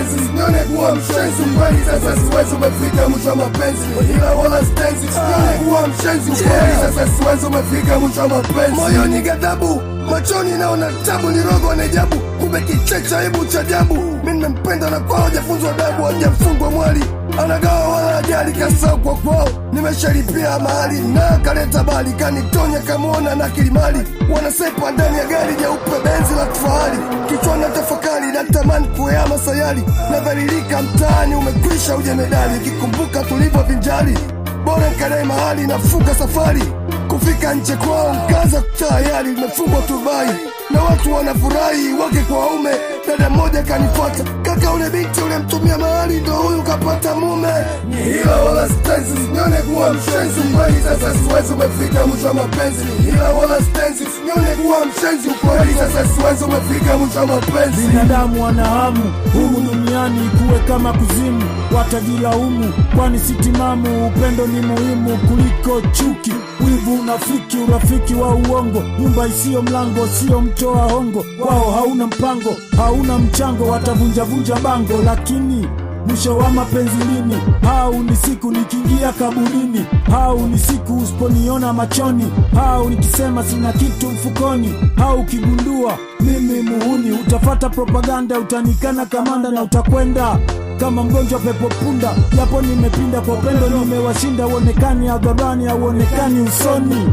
stenzi, sinyone kuwa mshenzi ukweli sasa siwezi umefika mwisho wa mapenzi. Ila wala stenzi, sinyone kuwa mshenzi ukweli sasa siwezi umefika mwisho wa mapenzi. Moyoni ghadhabu, machoni naona tabu, ni rogo na ajabu, kumbe kichecha aibu cha ajabu. Mimi nimempenda na kwao hajafunzwa adabu, hajafungwa mwali, anagawa wala ajali kasau kwa kwao. Nimeshalipia mahali na kaleta bali, kanitonya kamuona na kilimali. Wanasepa ndani ya gari jeupe benzi la kifahari, kichwa na tafakari natamani kuhama sayari. Nadhalilika mtaani umekwisha ujemedali, kikumbuka tulivyo vinjari, bora nkadai mahali nafunga safari. Kufika nje kwao nkaanza kutayari, nimefungwa tubai na watu wanafurahi wake kwa waume. Dada mmoja kanifuata, kaka ule binti ule mtumia mahali ndo huyu kapata mume. Ni hila wala stenzi, sinyone kuwa mshenzi ukweli sasa siwezi umefika mwisho wa mapenzi. Ni hila wala stenzi, sinyone kuwa mshenzi ukweli sasa siwezi umefika mwisho wa mapenzi. Binadamu wana hamu humu duniani kuwe kama kuzimu, watajilaumu kwani si timamu. Upendo ni muhimu kuliko chuki, wivu, unafiki, urafiki wa uongo. Nyumba isiyo mlango, sio mtoa hongo. Wao hauna mpango, hauna mchango, watavunja bango. Lakini mwisho wa mapenzi lini? Hau ni siku nikiingia kaburini, hau ni siku usiponiona machoni, hau nikisema sina kitu mfukoni, hau kigundua mimi muhuni. Utafata propaganda, utanikana kamanda na utakwenda kama mgonjwa pepo punda. Japo nimepinda kwa upendo nimewashinda, uonekani hadharani hauonekani usoni.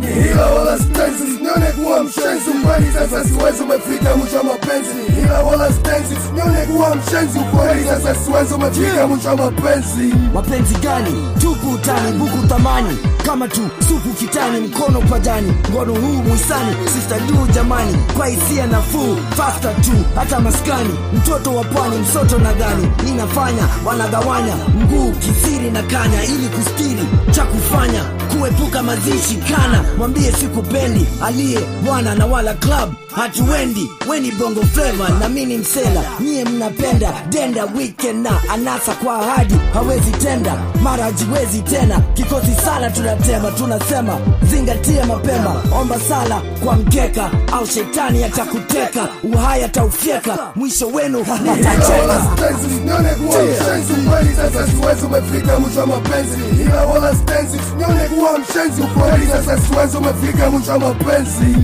Ni hila wala stenzi, sinyone kuwa mshenzi ukweli sasa siwezi umefika mwisho wa mapenzi. Ni hila wala stenzi, sinyone kuwa mshenzi ukweli sasa siwezi umefika mwisho wa mapenzi. Mapenzi gani? Tupu utani, buku thamani, kama tu supu kitani, mkono pajani, ngono huu muisani, sister du jamani, kwa hisia nafuu, faster tu, hata maskani, mtoto wa pwani, msoto nadhani, ninafanya, wanagawanya, mguu, kisiri na kanya, ili kustiri, cha kufanya, kuepuka mazishi kana, mwambie sikupendi, aliye, wana na wala club, hatuendi, weni bongo flavor, na mini msela, nyie mnapenda, denda weekend na anasa kwa ahadi, hawezi tenda, mara hajiwezi tena, kikosi sala tunatema, tunasema, zingatia mapema, omba sala kwa mkeka, au shetani atakuteka, uhai ataufyeka, mwisho wenu natacheka. Sinyone kuwa mshenzi ukweli sasa siwezi umefika mwisho wa mapenzi. Hila wala stenzi, sinyone kuwa mshenzi ukweli sasa siwezi umefika mwisho wa mapenzi.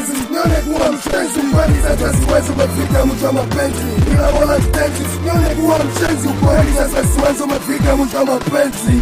Mshenzi ukweli sasa siwezi umefika mwisho wa mapenzi. Ila wala stenzi, sinyone kuwa mshenzi ukweli sasa siwezi umefika mwisho wa mapenzi.